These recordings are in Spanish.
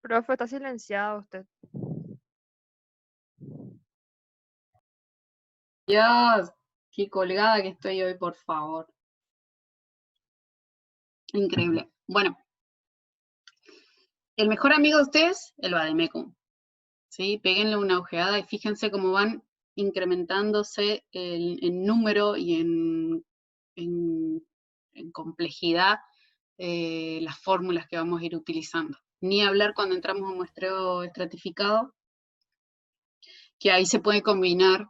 Profe, está silenciado usted. Dios, qué colgada que estoy hoy, por favor. Increíble. Bueno, el mejor amigo de ustedes, el Vademécum. ¿Sí? Péguenle una ojeada y fíjense cómo van incrementándose en número y en complejidad las fórmulas que vamos a ir utilizando. Ni hablar cuando entramos a un muestreo estratificado, que ahí se puede combinar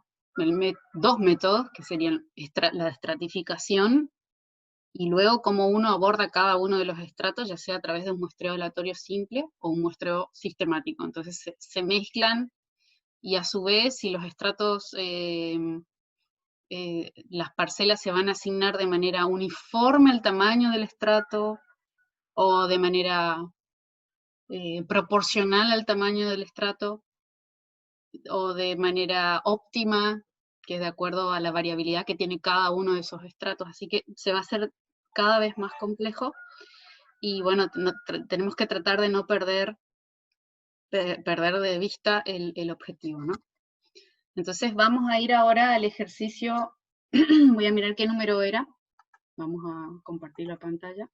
dos métodos, que serían la estratificación y luego cómo uno aborda cada uno de los estratos, ya sea a través de un muestreo aleatorio simple o un muestreo sistemático. Entonces se mezclan y a su vez, si los estratos, las parcelas se van a asignar de manera uniforme al tamaño del estrato o de manera proporcional al tamaño del estrato o de manera óptima, que es de acuerdo a la variabilidad que tiene cada uno de esos estratos. Así que se va a hacer cada vez más complejo y bueno, tenemos que tratar de no perder de vista el objetivo, ¿no? Entonces vamos a ir ahora al ejercicio, voy a mirar qué número era, vamos a compartir la pantalla.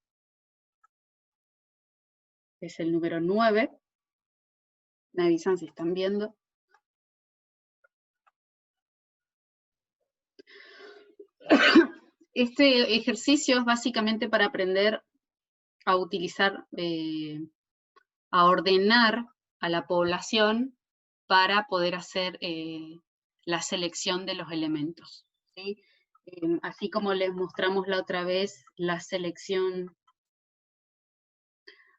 Es el número 9, me avisan si están viendo. Este ejercicio es básicamente para aprender a utilizar, a ordenar a la población para poder hacer la selección de los elementos, ¿sí? Así como les mostramos la otra vez la selección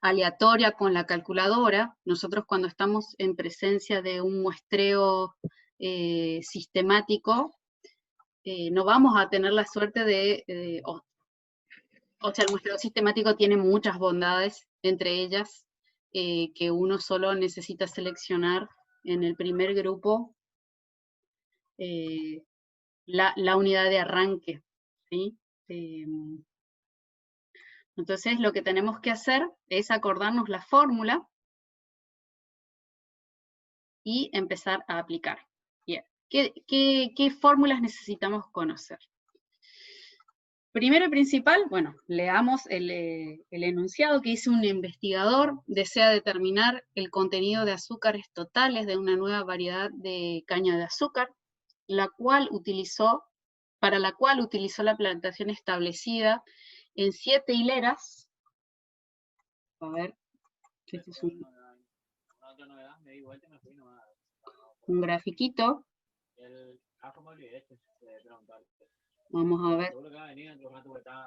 aleatoria con la calculadora, nosotros cuando estamos en presencia de un muestreo sistemático, no vamos a tener la suerte de, o sea, el muestreo sistemático tiene muchas bondades, entre ellas que uno solo necesita seleccionar en el primer grupo la unidad de arranque, ¿sí? Entonces lo que tenemos que hacer es acordarnos la fórmula y empezar a aplicar. Bien, ¿qué fórmulas necesitamos conocer? Primero y principal, bueno, leamos el enunciado que dice: un investigador desea determinar el contenido de azúcares totales de una nueva variedad de caña de azúcar, para la cual utilizó la plantación establecida en 7 hileras. A ver, este es un grafiquito. Vamos a ver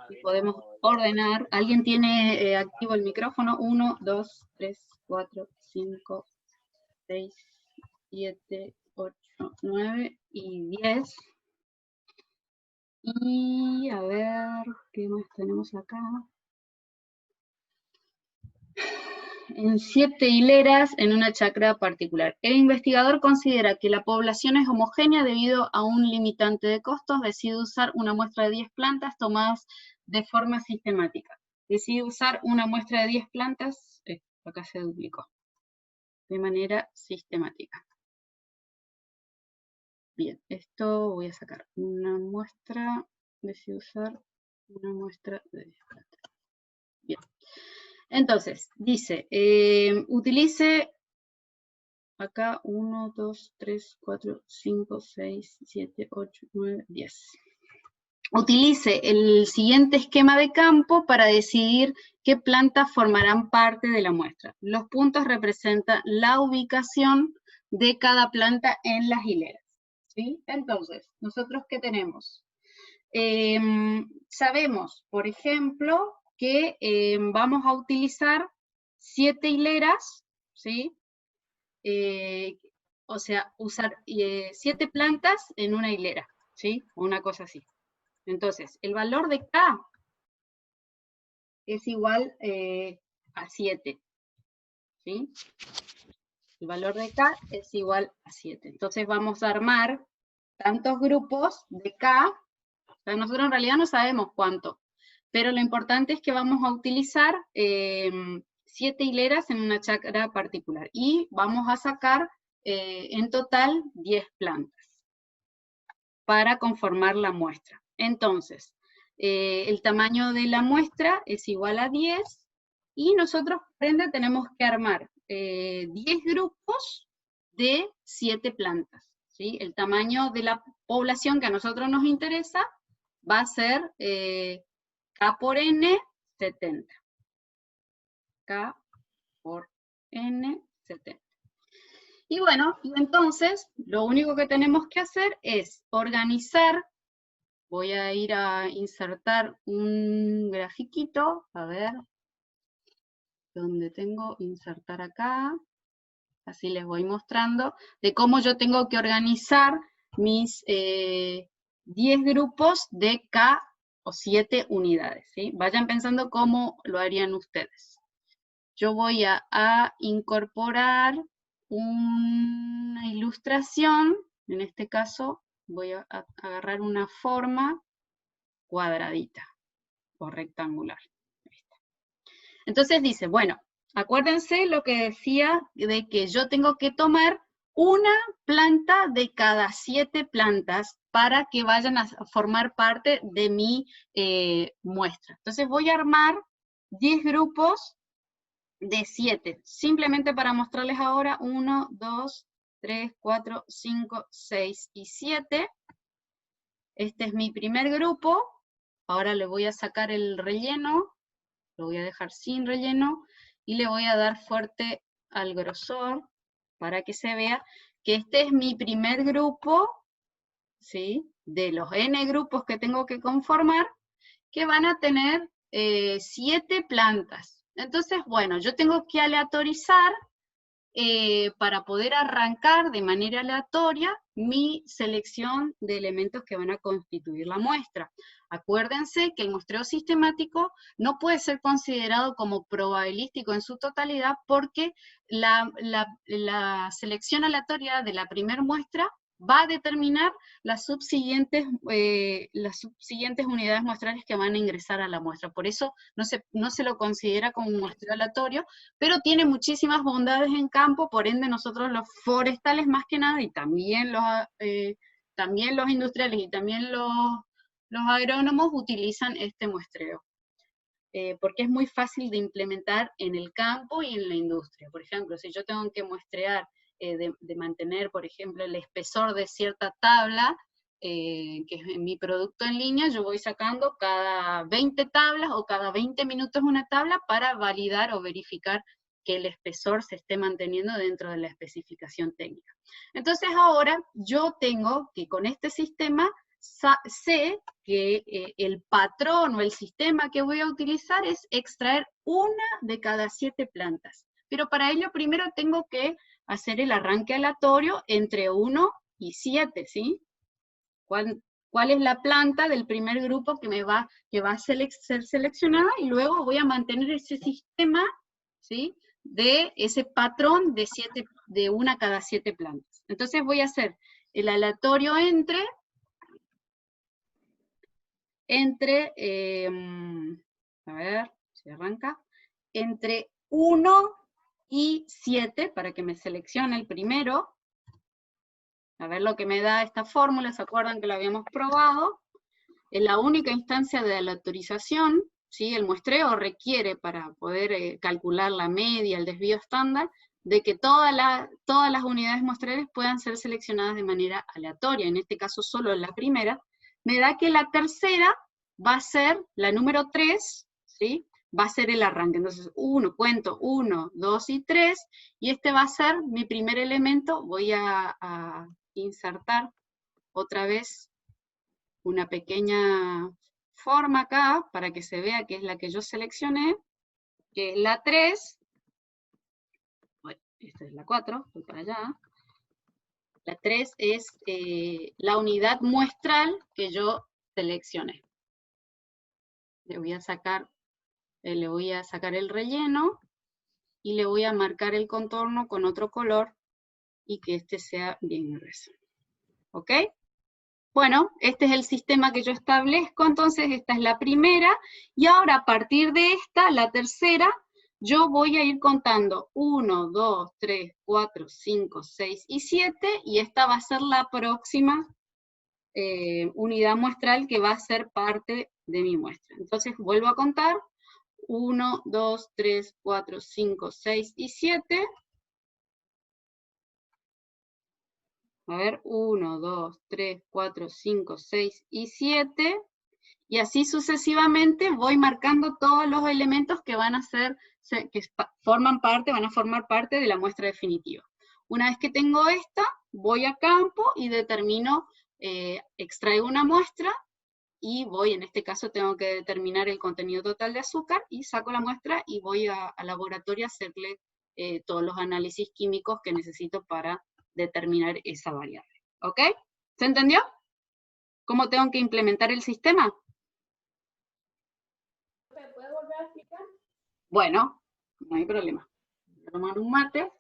si podemos ordenar. ¿Alguien tiene activo el micrófono? 1, 2, 3, 4, 5, 6, 7, 8, 9 y 10. Y a ver, ¿qué más tenemos acá? En 7 hileras en una chacra particular. El investigador considera que la población es homogénea debido a un limitante de costos. Decide usar una muestra de 10 plantas tomadas de forma sistemática. Decide usar una muestra de 10 plantas, acá se duplicó, de manera sistemática. Bien, esto voy a sacar una muestra, decide usar una muestra de 10 plantas. Bien. Entonces, dice, utilice acá 1, 2, 3, 4, 5, 6, 7, 8, 9, 10. Utilice el siguiente esquema de campo para decidir qué plantas formarán parte de la muestra. Los puntos representan la ubicación de cada planta en las hileras, ¿sí? Entonces, ¿nosotros qué tenemos? Sabemos, por ejemplo, que vamos a utilizar 7 hileras, ¿sí? O sea, usar 7 plantas en una hilera, ¿sí? Una cosa así. Entonces, el valor de K es igual a 7, ¿sí? El valor de K es igual a 7. Entonces vamos a armar tantos grupos de K. O sea, nosotros en realidad no sabemos cuánto, pero lo importante es que vamos a utilizar 7 hileras en una chacra particular. Y vamos a sacar en total 10 plantas para conformar la muestra. Entonces, el tamaño de la muestra es igual a 10 y nosotros, por ende, tenemos que armar 10 grupos de 7 plantas, ¿sí? El tamaño de la población que a nosotros nos interesa va a ser K por N 70. K por N 70. Y bueno, y entonces lo único que tenemos que hacer es organizar. Voy a ir a insertar un grafiquito, a ver, donde tengo insertar acá, así les voy mostrando, de cómo yo tengo que organizar mis 10 grupos de K o 7 unidades, ¿sí? Vayan pensando cómo lo harían ustedes. Yo voy a incorporar una ilustración, en este caso voy a agarrar una forma cuadradita o rectangular. Entonces dice, bueno, acuérdense lo que decía de que yo tengo que tomar una planta de cada 7 plantas para que vayan a formar parte de mi muestra. Entonces voy a armar 10 grupos de 7, simplemente para mostrarles ahora 1, 2, 3, 4, 5, 6 y 7. Este es mi primer grupo. Ahora le voy a sacar el relleno, lo voy a dejar sin relleno, y le voy a dar fuerte al grosor, para que se vea que este es mi primer grupo, ¿sí? De los N grupos que tengo que conformar, que van a tener 7 plantas. Entonces, bueno, yo tengo que aleatorizar para poder arrancar de manera aleatoria mi selección de elementos que van a constituir la muestra. Acuérdense que el muestreo sistemático no puede ser considerado como probabilístico en su totalidad porque la selección aleatoria de la primera muestra va a determinar las subsiguientes unidades muestrales que van a ingresar a la muestra. Por eso no se lo considera como un muestreo aleatorio, pero tiene muchísimas bondades en campo, por ende nosotros los forestales más que nada, y también los industriales y también los agrónomos utilizan este muestreo. Porque es muy fácil de implementar en el campo y en la industria. Por ejemplo, si yo tengo que muestrear de mantener, por ejemplo, el espesor de cierta tabla, que es mi producto en línea, yo voy sacando cada 20 tablas o cada 20 minutos una tabla para validar o verificar que el espesor se esté manteniendo dentro de la especificación técnica. Entonces ahora yo tengo que con este sistema sé que el patrón o el sistema que voy a utilizar es extraer una de cada 7 plantas. Pero para ello primero tengo que hacer el arranque aleatorio entre 1 y 7, ¿sí? ¿Cuál es la planta del primer grupo que va a ser seleccionada? Y luego voy a mantener ese sistema, ¿sí? De ese patrón de una cada 7 plantas. Entonces voy a hacer el aleatorio entre a ver si arranca, entre 1 y 7, para que me seleccione el primero. A ver lo que me da esta fórmula, ¿se acuerdan que la habíamos probado? Es la única instancia de aleatorización, ¿sí? El muestreo requiere, para poder calcular la media, el desvío estándar, de que todas las unidades muestrales puedan ser seleccionadas de manera aleatoria, en este caso solo la primera. Me da que la tercera va a ser la número 3, ¿sí? Va a ser el arranque. Entonces, cuento 1, 2 y 3, y este va a ser mi primer elemento. Voy a insertar otra vez una pequeña forma acá, para que se vea que es la que yo seleccioné, que es la 3. Bueno, esta es la 4, voy para allá. La 3 es la unidad muestral que yo seleccioné. Le voy a sacar el relleno y le voy a marcar el contorno con otro color y que este sea bien grueso. ¿Ok? Bueno, este es el sistema que yo establezco, entonces esta es la primera, y ahora a partir de esta, la tercera, yo voy a ir contando 1, 2, 3, 4, 5, 6 y 7, y esta va a ser la próxima unidad muestral que va a ser parte de mi muestra. Entonces vuelvo a contar, 1, 2, 3, 4, 5, 6 y 7. A ver, 1, 2, 3, 4, 5, 6 y 7. Y así sucesivamente voy marcando todos los elementos que van a ser, que van a formar parte de la muestra definitiva. Una vez que tengo esta, voy a campo y determino, extraigo una muestra, y voy, en este caso tengo que determinar el contenido total de azúcar, y saco la muestra y voy al laboratorio a hacerle todos los análisis químicos que necesito para determinar esa variable. ¿Ok? ¿Se entendió? ¿Cómo tengo que implementar el sistema? ¿Me puede volver a explicar? Bueno, no hay problema. Voy a tomar un mate.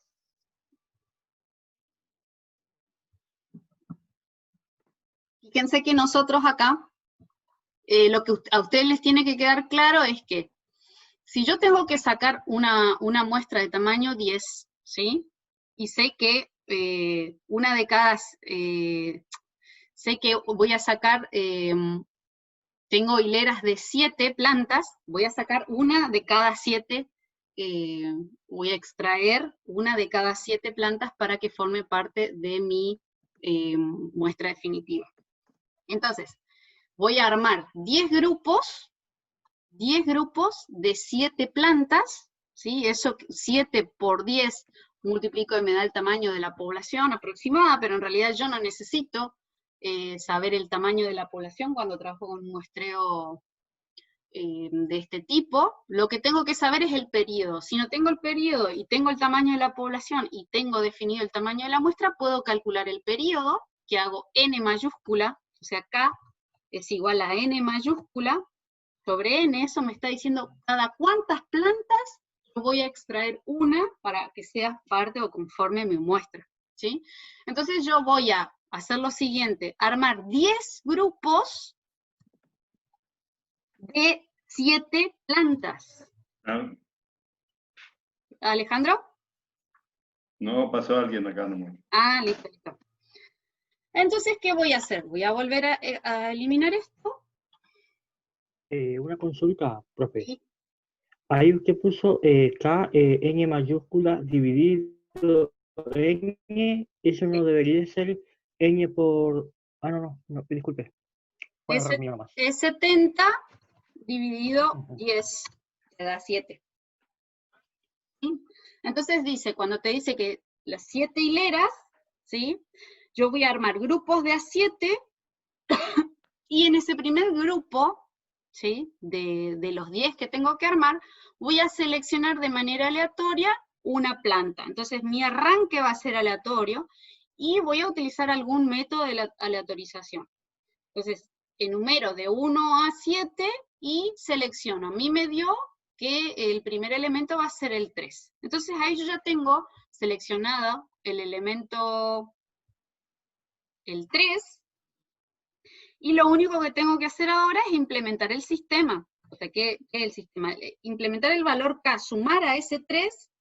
Fíjense que nosotros acá, lo que a ustedes les tiene que quedar claro es que si yo tengo que sacar una muestra de tamaño 10, ¿sí? Y sé que una de cada, sé que voy a sacar, tengo hileras de 7 plantas, voy a sacar una de cada 7, voy a extraer una de cada 7 plantas para que forme parte de mi muestra definitiva. Entonces, voy a armar 10 grupos de 7 plantas, ¿sí? Eso 7 por 10 multiplico y me da el tamaño de la población aproximada, pero en realidad yo no necesito saber el tamaño de la población cuando trabajo con un muestreo de este tipo. Lo que tengo que saber es el periodo. Si no tengo el periodo y tengo el tamaño de la población y tengo definido el tamaño de la muestra, puedo calcular el periodo, que hago n mayúscula, o sea, K es igual a n mayúscula, sobre n, eso me está diciendo cada cuántas plantas yo voy a extraer una para que sea parte o conforme mi muestra, ¿sí? Entonces yo voy a hacer lo siguiente, armar 10 grupos de 7 plantas. Ah, ¿Alejandro? no, pasó alguien acá nomás. Ah, listo, listo. Entonces, ¿qué voy a hacer? Voy a volver a eliminar esto. Una consulta, profe. Sí. Ahí usted puso K, N mayúscula, dividido N, eso no debería ser N por... Ah, no, disculpe. Fue un error mío nomás. Es 70 dividido Ujú. 10, te da 7. ¿Sí? Entonces dice, cuando te dice que las 7 hileras, ¿sí? Yo voy a armar grupos de A7, y en ese primer grupo, ¿sí? De los 10 que tengo que armar, voy a seleccionar de manera aleatoria una planta. Entonces mi arranque va a ser aleatorio, y voy a utilizar algún método de aleatorización. Entonces, enumero de 1 a 7 y selecciono. A mí me dio que el primer elemento va a ser el 3. Entonces ahí yo ya tengo seleccionado el elemento, el 3, y lo único que tengo que hacer ahora es implementar el sistema. O sea, ¿qué es el sistema? Implementar el valor K, sumar a ese 3,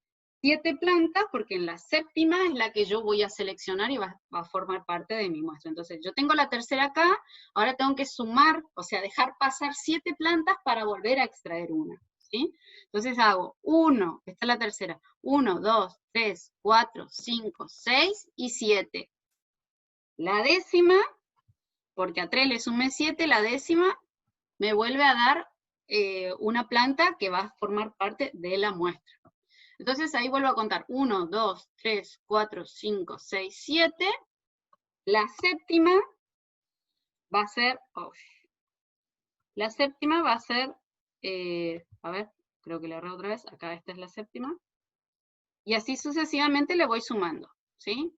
7 plantas, porque en la séptima es la que yo voy a seleccionar y va a formar parte de mi muestra. Entonces, yo tengo la tercera acá, ahora tengo que sumar, o sea, dejar pasar 7 plantas para volver a extraer una, ¿sí? Entonces hago 1, esta es la tercera, 1, 2, 3, 4, 5, 6 y 7. La décima, porque a 3 le sumé 7, la décima me vuelve a dar una planta que va a formar parte de la muestra. Entonces ahí vuelvo a contar, 1, 2, 3, 4, 5, 6, 7. La séptima va a ser, la séptima va a ser, a ver, creo que le erré otra vez, acá esta es la séptima. Y así sucesivamente le voy sumando, ¿sí?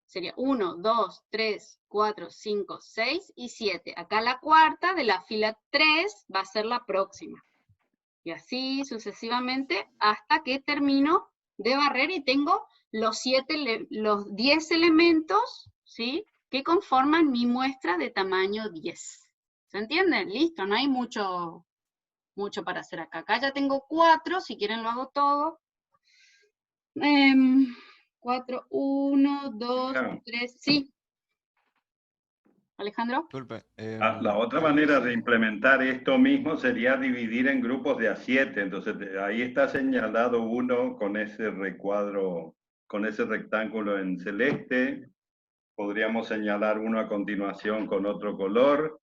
Sería 1, 2, 3, 4, 5, 6 y 7. Acá la cuarta de la fila 3 va a ser la próxima. Y así sucesivamente hasta que termino de barrer y tengo los 10 elementos, ¿sí? Que conforman mi muestra de tamaño 10. ¿Se entiende? Listo, no hay mucho mucho para hacer acá. Acá ya tengo 4, si quieren lo hago todo. 4, 1, 2, Claro. 3, sí. Alejandro. Disculpe. La otra manera de implementar esto mismo sería dividir en grupos de A7. Entonces, ahí está señalado uno con ese recuadro, con ese rectángulo en celeste. Podríamos señalar uno a continuación con otro color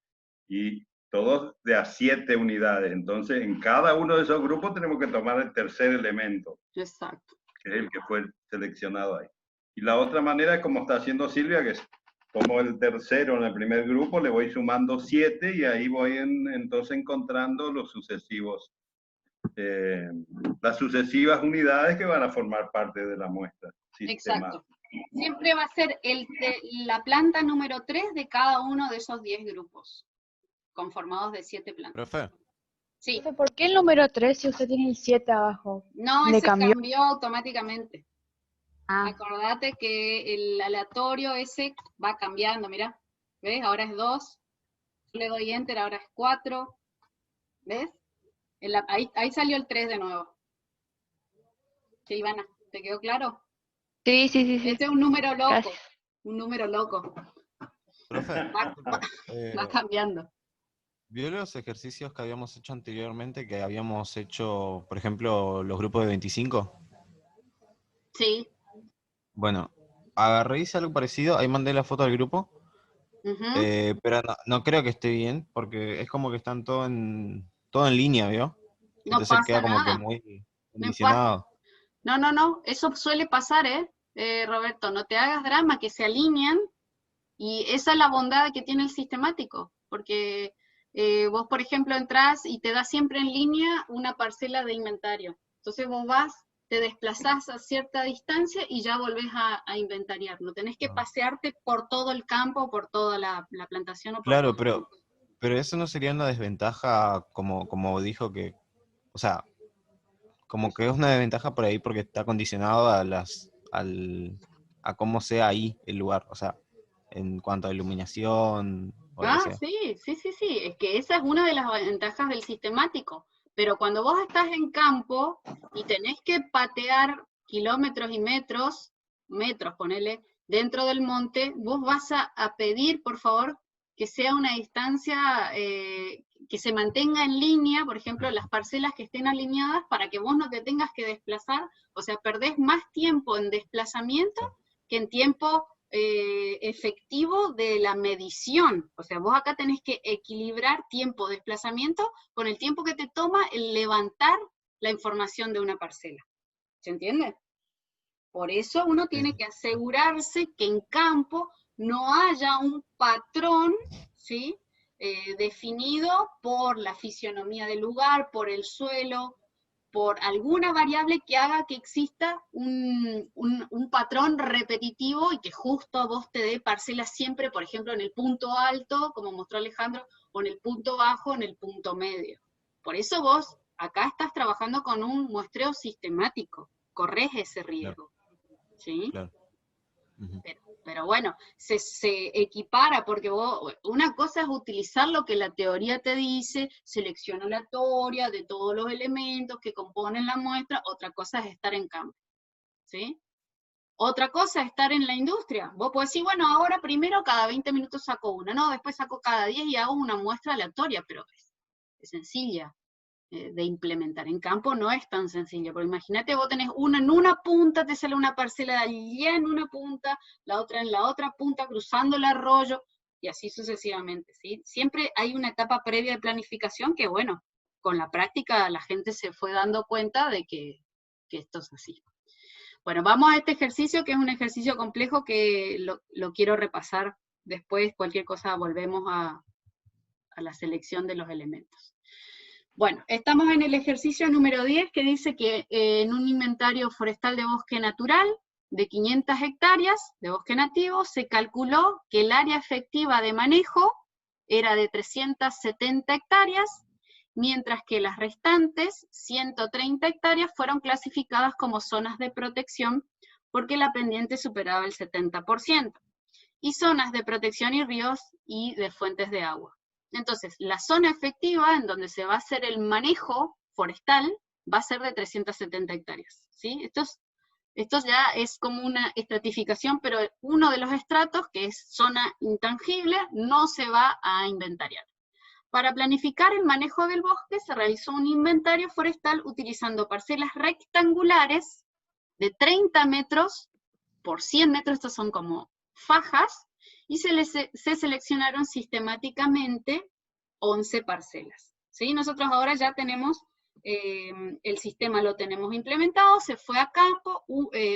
y todos de A7 unidades. Entonces, en cada uno de esos grupos tenemos que tomar el tercer elemento, Exacto. que es el que fue seleccionado ahí. Y la otra manera es como está haciendo Silvia, que es tomo el tercero en el primer grupo, le voy sumando 7 y ahí voy entonces encontrando los sucesivos, las sucesivas unidades que van a formar parte de la muestra. Exacto. Siempre va a ser la planta número 3 de cada uno de esos 10 grupos, conformados de 7 plantas. Profe, Sí. Profe, ¿por qué el número 3 si usted tiene el 7 abajo? No, ¿Le ese cambió? cambió automáticamente. Ah, Acordate que el aleatorio ese va cambiando, mirá. ¿Ves? Ahora es 2. Le doy enter, ahora es 4. ¿Ves? Ahí salió el 3 de nuevo. Sí, Ivana, ¿te quedó claro? sí, sí, sí, sí. Este es un número loco. Gracias. Un número loco. profe, disculpe, Va cambiando. ¿vio los ejercicios que habíamos hecho anteriormente, que habíamos hecho, por ejemplo, los grupos de 25? Sí. Bueno, agarré y hice algo parecido, ahí mandé la foto al grupo, Ujú. pero no creo que esté bien, porque es como que están todo en línea, ¿vio? No Entonces pasa queda como que nada. muy No condicionado. No, eso suele pasar, Roberto, no te hagas drama, que se alinean, y esa es la bondad que tiene el sistemático, porque vos, por ejemplo, entrás y te da siempre en línea una parcela de inventario. Entonces vos vas, te desplazás a cierta distancia y ya volvés a inventariar. No tenés que pasearte por todo el campo, por toda la plantación. O por Claro, todo. pero eso no sería una desventaja como dijo que, o sea, como que es una desventaja por ahí porque está condicionado a cómo sea ahí el lugar, o sea, en cuanto a iluminación o lo que sea. Sí, es que esa es una de las ventajas del sistemático, pero cuando vos estás en campo y tenés que patear kilómetros y metros, ponele, dentro del monte, vos vas a pedir, por favor, que sea una distancia que se mantenga en línea, por ejemplo, las parcelas que estén alineadas para que vos no te tengas que desplazar, o sea, perdés más tiempo en desplazamiento que en tiempo efectivo de la medición. O sea, vos acá tenés que equilibrar tiempo de desplazamiento con el tiempo que te toma el levantar la información de una parcela. ¿Se entiende? Por eso uno tiene que asegurarse que en campo no haya un patrón, ¿sí? Definido por la fisionomía del lugar, por el suelo, por alguna variable que haga que exista un patrón repetitivo y que justo a vos te dé parcelas siempre, por ejemplo, en el punto alto, como mostró Alejandro, o en el punto bajo, en el punto medio. Por eso vos acá estás trabajando con un muestreo sistemático, corres ese riesgo. ¿Sí? Claro. Ujú. Pero bueno, se equipara, porque una cosa es utilizar lo que la teoría te dice, selección aleatoria de todos los elementos que componen la muestra, otra cosa es estar en campo, ¿sí? Otra cosa es estar en la industria. Vos podés decir, bueno, ahora primero cada 20 minutos saco una, no, después saco cada 10 y hago una muestra aleatoria, pero es sencilla de implementar. En campo no es tan sencillo, porque imagínate, vos tenés una en una punta, te sale una parcela de allí en una punta, la otra en la otra punta, cruzando el arroyo, y así sucesivamente, ¿sí? Siempre hay una etapa previa de planificación que, bueno, con la práctica la gente se fue dando cuenta de que esto es así. Bueno, vamos a este ejercicio, que es un ejercicio complejo que lo quiero repasar después. Cualquier cosa volvemos a la selección de los elementos. Bueno, estamos en el ejercicio número 10, que dice que en un inventario forestal de bosque natural de 500 hectáreas de bosque nativo, se calculó que el área efectiva de manejo era de 370 hectáreas, mientras que las restantes 130 hectáreas fueron clasificadas como zonas de protección porque la pendiente superaba el 70%, y zonas de protección y ríos y de fuentes de agua. Entonces, la zona efectiva en donde se va a hacer el manejo forestal va a ser de 370 hectáreas, ¿sí? Esto ya es como una estratificación, pero uno de los estratos, que es zona intangible, no se va a inventariar. Para planificar el manejo del bosque se realizó un inventario forestal utilizando parcelas rectangulares de 30 metros por 100 metros, estos son como fajas, y se seleccionaron sistemáticamente 11 parcelas. ¿Sí? Nosotros ahora ya tenemos, el sistema lo tenemos implementado, se fue a campo,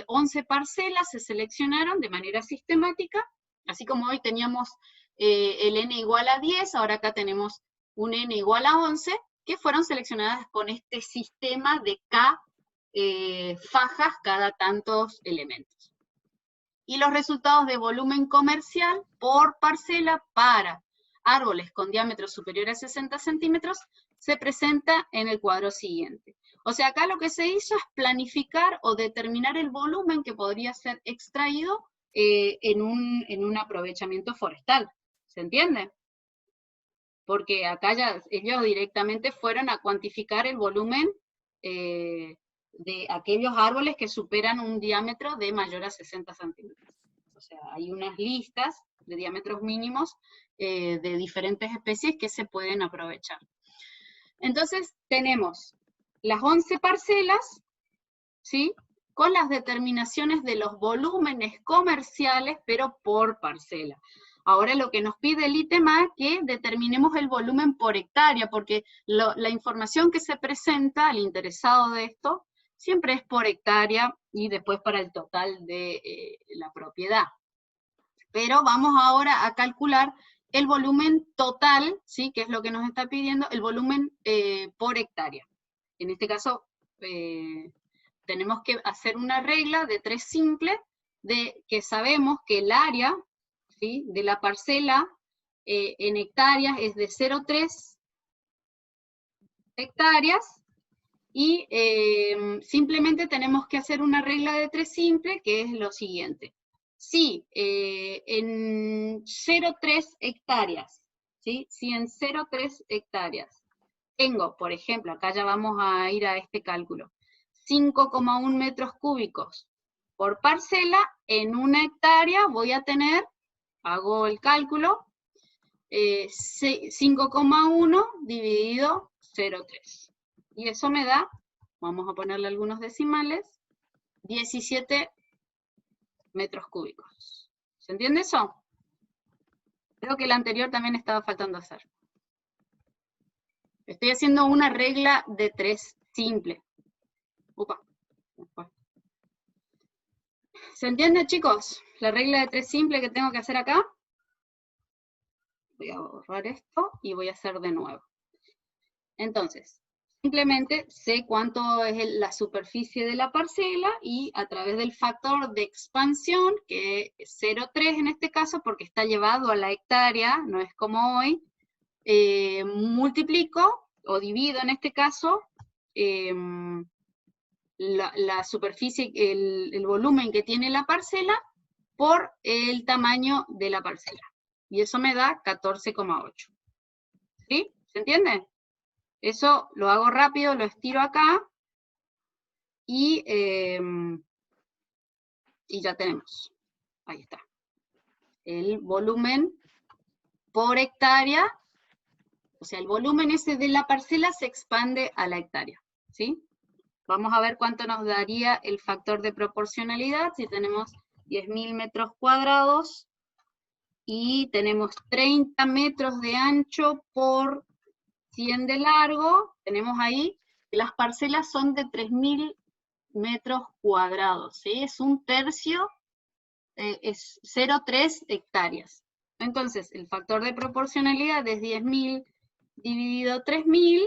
11 parcelas se seleccionaron de manera sistemática, así como hoy teníamos el n igual a 10, ahora acá tenemos un n igual a 11, que fueron seleccionadas con este sistema de K fajas cada tantos elementos. Y los resultados de volumen comercial por parcela para árboles con diámetro superior a 60 centímetros se presenta en el cuadro siguiente. O sea, acá lo que se hizo es planificar o determinar el volumen que podría ser extraído en un aprovechamiento forestal. ¿Se entiende? Porque acá ya ellos directamente fueron a cuantificar el volumen de aquellos árboles que superan un diámetro de mayor a 60 centímetros. O sea, hay unas listas de diámetros mínimos de diferentes especies que se pueden aprovechar. Entonces, tenemos las 11 parcelas, ¿sí? Con las determinaciones de los volúmenes comerciales, pero por parcela. Ahora lo que nos pide el ITEMA es que determinemos el volumen por hectárea, porque la información que se presenta al interesado de esto siempre es por hectárea y después para el total de la propiedad. Pero vamos ahora a calcular el volumen total, ¿sí? Que es lo que nos está pidiendo, el volumen por hectárea. En este caso, tenemos que hacer una regla de 3 simple, de que sabemos que el área, ¿sí? De la parcela en hectáreas es de 0,3 hectáreas, y simplemente tenemos que hacer una regla de 3 simple, que es lo siguiente. Si en 0,3 hectáreas, ¿sí? Si en 0,3 hectáreas tengo, por ejemplo, acá ya vamos a ir a este cálculo, 5,1 metros cúbicos por parcela, en una hectárea voy a tener, hago el cálculo, 5,1 dividido 0,3. Y eso me da, vamos a ponerle algunos decimales, 17 metros cúbicos. ¿Se entiende eso? Creo que el anterior también estaba faltando hacer. Estoy haciendo una regla de 3 simple. Upa. ¿Se entiende, chicos? La regla de 3 simple que tengo que hacer acá. Voy a borrar esto y voy a hacer de nuevo. Entonces, simplemente sé cuánto es la superficie de la parcela y a través del factor de expansión, que es 0,3 en este caso, porque está llevado a la hectárea, no es como hoy, multiplico o divido en este caso la superficie, el volumen que tiene la parcela por el tamaño de la parcela. Y eso me da 14,8. ¿Sí? ¿Se entiende? Eso lo hago rápido, lo estiro acá y ya tenemos. Ahí está. El volumen por hectárea, o sea, el volumen ese de la parcela se expande a la hectárea. ¿Sí? Vamos a ver cuánto nos daría el factor de proporcionalidad si tenemos 10.000 metros cuadrados y tenemos 30 metros de ancho por 100 de largo. Tenemos ahí que las parcelas son de 3.000 metros cuadrados, ¿sí? Es un tercio, es 0,3 hectáreas. Entonces, el factor de proporcionalidad es 10.000 dividido 3.000,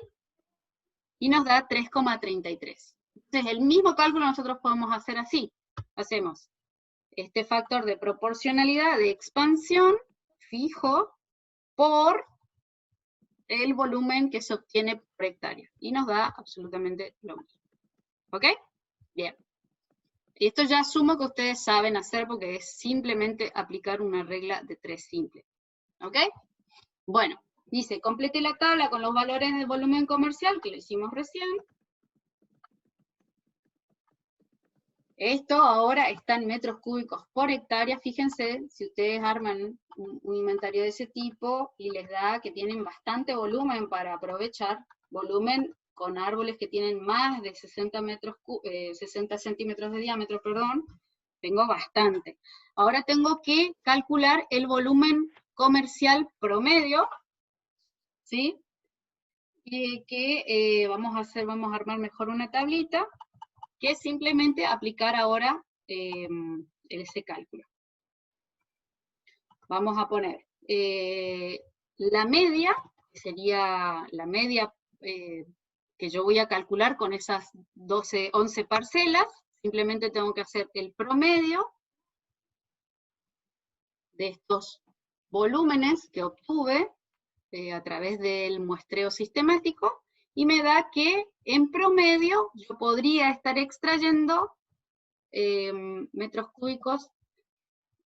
y nos da 3,33. Entonces, el mismo cálculo nosotros podemos hacer así. Hacemos este factor de proporcionalidad de expansión fijo por el volumen que se obtiene por hectárea. Y nos da absolutamente lo mismo. ¿Ok? Bien. Y esto ya asumo que ustedes saben hacer porque es simplemente aplicar una regla de 3 simple. ¿Ok? Bueno, Dice, complete la tabla con los valores de volumen comercial, que lo hicimos recién. Esto ahora está en metros cúbicos por hectárea. Fíjense, si ustedes arman un inventario de ese tipo y les da que tienen bastante volumen para aprovechar, volumen con árboles que tienen más de 60 centímetros de diámetro, perdón, tengo bastante. Ahora tengo que calcular el volumen comercial promedio, ¿sí? Vamos a armar mejor una tablita, que es simplemente aplicar ahora ese cálculo. Vamos a poner la media, que sería la media que yo voy a calcular con esas 11 parcelas. Simplemente tengo que hacer el promedio de estos volúmenes que obtuve a través del muestreo sistemático, y me da que en promedio yo podría estar extrayendo metros cúbicos,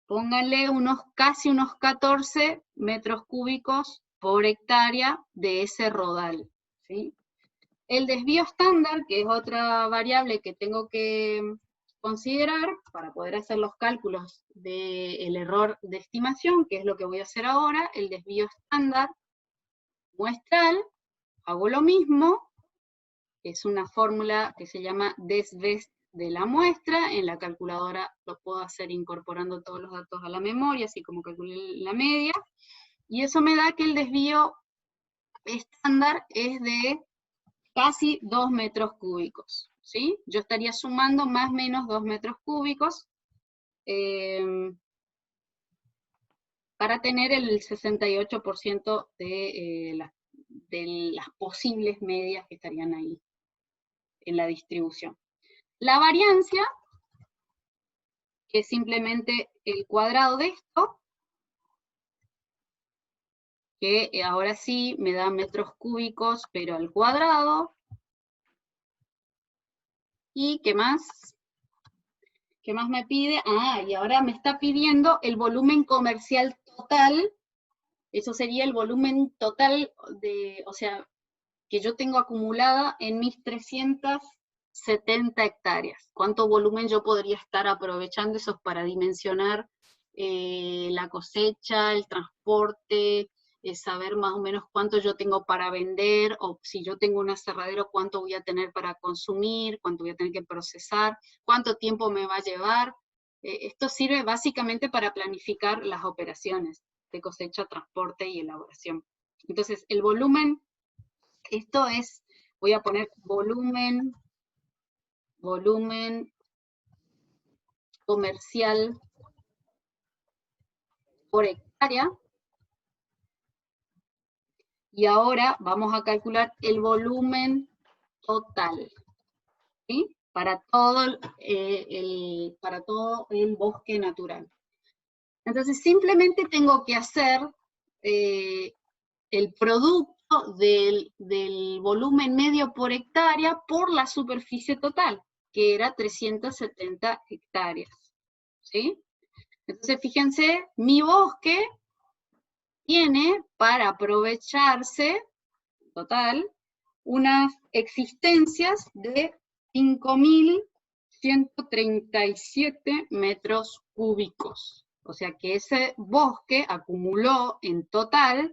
pónganle casi unos 14 metros cúbicos por hectárea de ese rodal, ¿sí? El desvío estándar, que es otra variable que tengo que considerar para poder hacer los cálculos del error de estimación, que es lo que voy a hacer ahora, el desvío estándar muestral, hago lo mismo, es una fórmula que se llama desvest de la muestra. En la calculadora lo puedo hacer incorporando todos los datos a la memoria, así como calculé la media, y eso me da que el desvío estándar es de casi 2 metros cúbicos, ¿sí? Yo estaría sumando más o menos 2 metros cúbicos para tener el 68% de las posibles medias que estarían ahí en la distribución. La variancia, que es simplemente el cuadrado de esto, que ahora sí me da metros cúbicos, pero al cuadrado. ¿Y qué más? ¿Qué más me pide? Ah, y ahora me está pidiendo el volumen comercial total. Eso sería el volumen total o sea, que yo tengo acumulada en mis 370 hectáreas. ¿Cuánto volumen yo podría estar aprovechando? Eso es para dimensionar la cosecha, el transporte, saber más o menos cuánto yo tengo para vender, o si yo tengo un aserradero, cuánto voy a tener para consumir, cuánto voy a tener que procesar, cuánto tiempo me va a llevar. Esto sirve básicamente para planificar las operaciones de cosecha, transporte y elaboración. Entonces, el volumen, esto es, voy a poner volumen comercial por hectárea, y ahora vamos a calcular el volumen total, ¿sí? Para todo el bosque natural. Entonces simplemente tengo que hacer el producto del volumen medio por hectárea por la superficie total, que era 370 hectáreas, ¿sí? Entonces fíjense, mi bosque tiene para aprovecharse, total, unas existencias de 5.137 metros cúbicos. O sea que ese bosque acumuló en total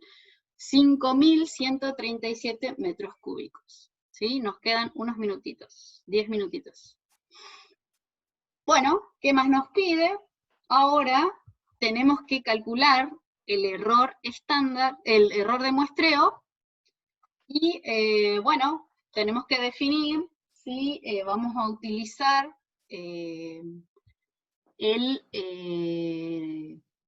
5.137 metros cúbicos. ¿Sí? Nos quedan unos minutitos, 10 minutitos. Bueno, ¿qué más nos pide? Ahora tenemos que calcular el error estándar, el error de muestreo, y bueno, tenemos que definir si vamos a utilizar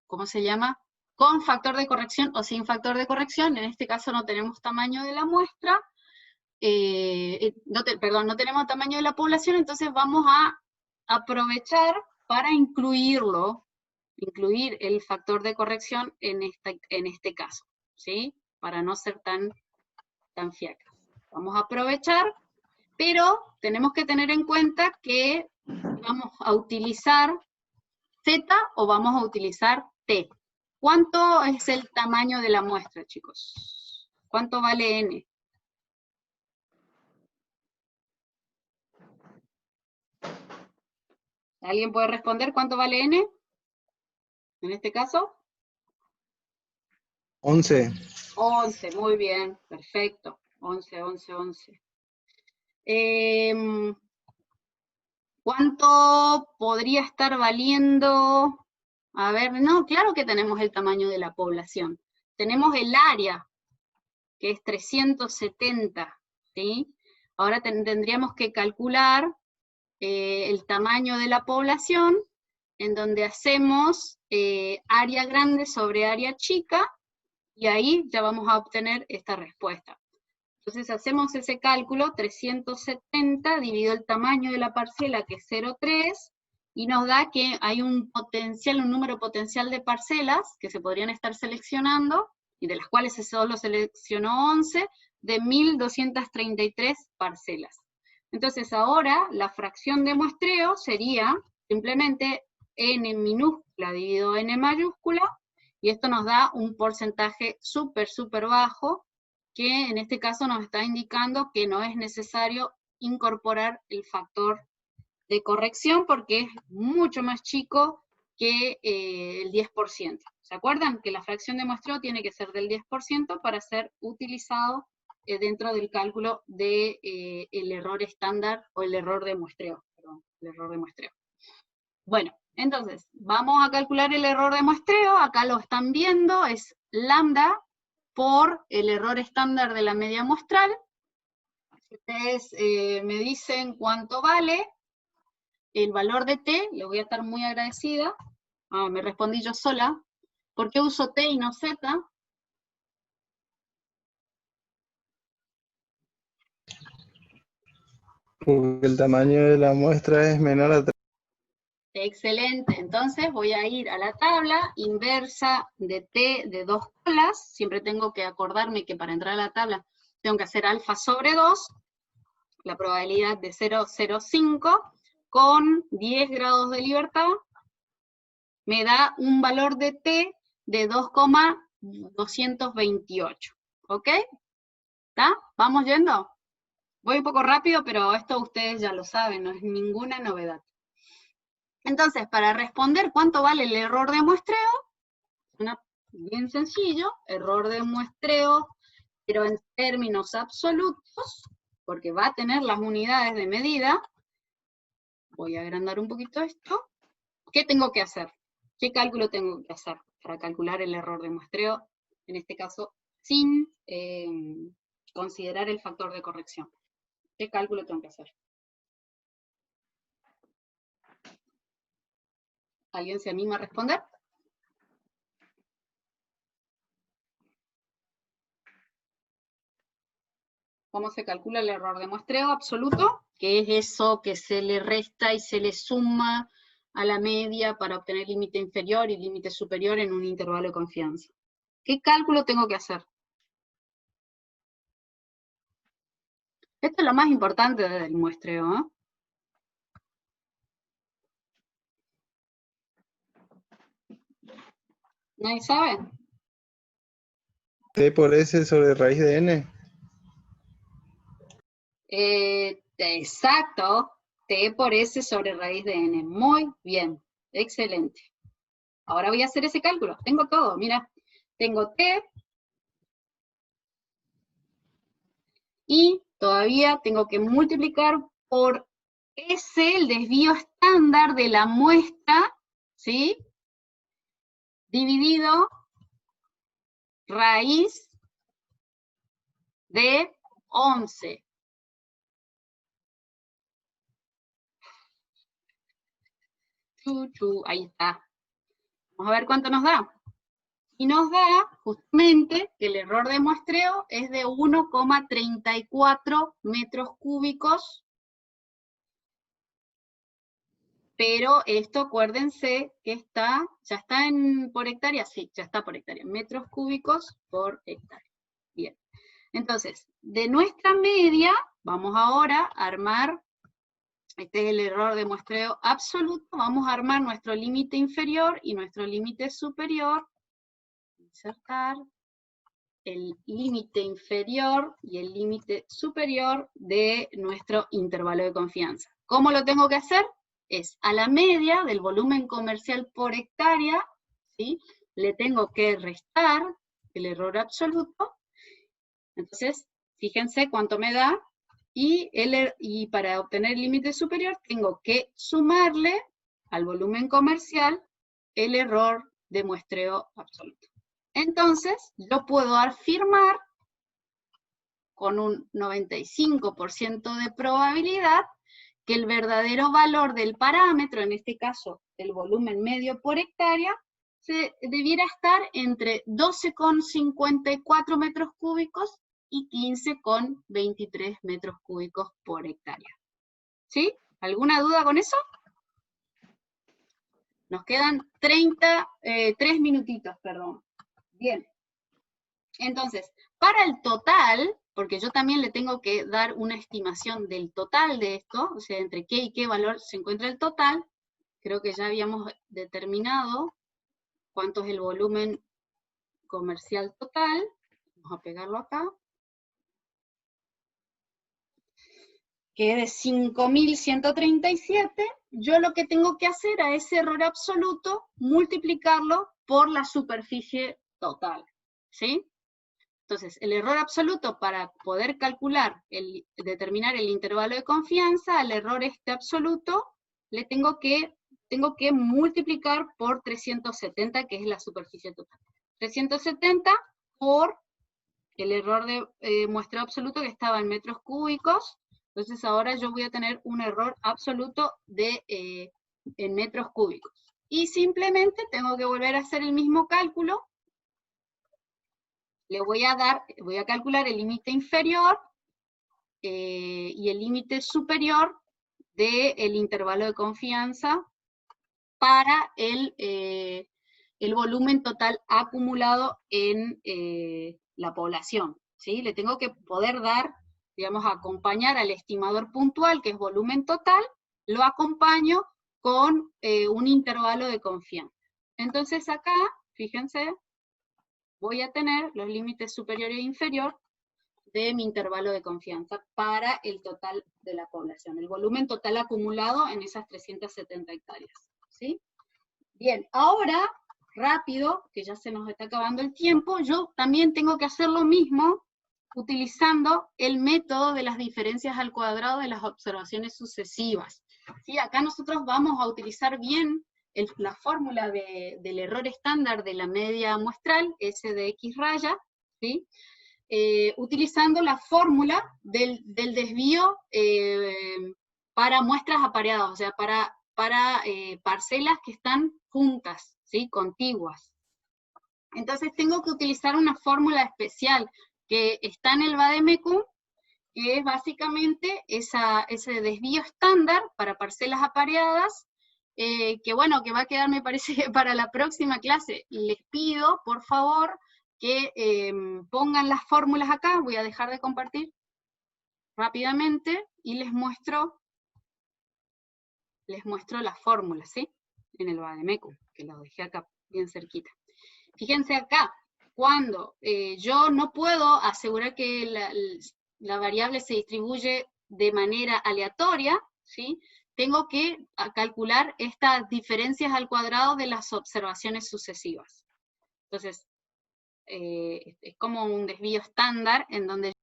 ¿cómo se llama? Con factor de corrección o sin factor de corrección. En este caso no tenemos tamaño de la muestra, no tenemos tamaño de la población, entonces vamos a aprovechar para incluir el factor de corrección en este caso, ¿sí? Para no ser tan fiacas. Vamos a aprovechar, pero tenemos que tener en cuenta que vamos a utilizar Z o vamos a utilizar T. ¿Cuánto es el tamaño de la muestra, chicos? ¿Cuánto vale n? ¿Alguien puede responder cuánto vale n? En este caso. 11. 11, muy bien, perfecto. 11, 11, 11. ¿Cuánto podría estar valiendo? A ver, no, claro que tenemos el tamaño de la población. Tenemos el área, que es 370, ¿sí? Ahora tendríamos que calcular el tamaño de la población, en donde hacemos área grande sobre área chica, y ahí ya vamos a obtener esta respuesta. Entonces hacemos ese cálculo, 370 dividido el tamaño de la parcela, que es 0,3, y nos da que hay un número potencial de parcelas que se podrían estar seleccionando, y de las cuales se solo seleccionó 11, de 1.233 parcelas. Entonces ahora la fracción de muestreo sería simplemente n minúscula dividido n mayúscula, y esto nos da un porcentaje súper bajo, que en este caso nos está indicando que no es necesario incorporar el factor de corrección, porque es mucho más chico que el 10%. ¿Se acuerdan? Que la fracción de muestreo tiene que ser del 10% para ser utilizado dentro del cálculo del error estándar, o el error de muestreo, perdón, el error de muestreo. Bueno, entonces, vamos a calcular el error de muestreo. Acá lo están viendo, es lambda por el error estándar de la media muestral. Si ustedes me dicen cuánto vale el valor de t, le voy a estar muy agradecida. Me respondí yo sola. ¿Por qué uso t y no z? Porque el tamaño de la muestra es menor a 3. Excelente, entonces voy a ir a la tabla inversa de t de 2 colas. Siempre tengo que acordarme que para entrar a la tabla tengo que hacer alfa sobre 2, la probabilidad de 0,05, con 10 grados de libertad, me da un valor de t de 2,228, ¿ok? ¿Está? ¿Vamos yendo? Voy un poco rápido, pero esto ustedes ya lo saben, no es ninguna novedad. Entonces, para responder cuánto vale el error de muestreo, bien sencillo, error de muestreo, pero en términos absolutos, porque va a tener las unidades de medida. Voy a agrandar un poquito esto. ¿Qué tengo que hacer? ¿Qué cálculo tengo que hacer para calcular el error de muestreo? En este caso, sin considerar el factor de corrección. ¿Qué cálculo tengo que hacer? ¿Alguien se anima a responder? ¿Cómo se calcula el error de muestreo absoluto? Que es eso que se le resta y se le suma a la media para obtener límite inferior y límite superior en un intervalo de confianza. ¿Qué cálculo tengo que hacer? Esto es lo más importante del muestreo, ¿eh? ¿Nadie sabe? T por S sobre raíz de n. Exacto, t por s sobre raíz de n. Muy bien, excelente. Ahora voy a hacer ese cálculo. Tengo todo, mira. Tengo t, y todavía tengo que multiplicar por s, el desvío estándar de la muestra, ¿sí? Dividido raíz de 11. Ahí está. Vamos a ver cuánto nos da. Y nos da justamente que el error de muestreo es de 1,34 metros cúbicos. Pero esto, acuérdense que ya está por hectárea, sí, ya está por hectárea, metros cúbicos por hectárea. Bien, entonces, de nuestra media, vamos ahora a armar, este es el error de muestreo absoluto, vamos a armar nuestro límite inferior y nuestro límite superior, insertar, el límite inferior y el límite superior de nuestro intervalo de confianza. ¿Cómo lo tengo que hacer? Es a la media del volumen comercial por hectárea, ¿sí? Le tengo que restar el error absoluto. Entonces, fíjense cuánto me da, y para obtener el límite superior tengo que sumarle al volumen comercial el error de muestreo absoluto. Entonces, yo puedo afirmar con un 95% de probabilidad que el verdadero valor del parámetro, en este caso el volumen medio por hectárea, debiera estar entre 12,54 metros cúbicos y 15,23 metros cúbicos por hectárea. ¿Sí? ¿Alguna duda con eso? Nos quedan 3 minutitos, perdón. Bien. Entonces, para el total, porque yo también le tengo que dar una estimación del total de esto, o sea, entre qué y qué valor se encuentra el total, creo que ya habíamos determinado cuánto es el volumen comercial total. Vamos a pegarlo acá. Que es de 5.137, yo lo que tengo que hacer a ese error absoluto, multiplicarlo por la superficie total, ¿sí? Entonces, el error absoluto para poder calcular, determinar el intervalo de confianza, al error este absoluto, le tengo que multiplicar por 370, que es la superficie total. 370 por el error de muestreo absoluto que estaba en metros cúbicos. Entonces ahora yo voy a tener un error absoluto en metros cúbicos. Y simplemente tengo que volver a hacer el mismo cálculo. Voy a calcular el límite inferior y el límite superior del intervalo de confianza para el volumen total acumulado en la población, ¿sí? Le tengo que poder dar, digamos, acompañar al estimador puntual, que es volumen total, lo acompaño con un intervalo de confianza. Entonces acá, fíjense, voy a tener los límites superior e inferior de mi intervalo de confianza para el total de la población, el volumen total acumulado en esas 370 hectáreas, ¿sí? Bien, ahora, rápido, que ya se nos está acabando el tiempo, yo también tengo que hacer lo mismo utilizando el método de las diferencias al cuadrado de las observaciones sucesivas. ¿Sí? Acá nosotros vamos a utilizar bien la fórmula del error estándar de la media muestral, S de X raya, ¿sí? Utilizando la fórmula del desvío para muestras apareadas, o sea, para parcelas que están juntas, ¿sí? Contiguas. Entonces tengo que utilizar una fórmula especial que está en el Vademecum, que es básicamente ese desvío estándar para parcelas apareadas, que bueno, que va a quedar, me parece, para la próxima clase. Les pido, por favor, que pongan las fórmulas acá. Voy a dejar de compartir rápidamente y les muestro las fórmulas, ¿sí? En el Vademecum, que lo dejé acá bien cerquita. Fíjense acá, cuando yo no puedo asegurar que la variable se distribuye de manera aleatoria, ¿sí? Tengo que calcular estas diferencias al cuadrado de las observaciones sucesivas. Entonces, es como un desvío estándar en donde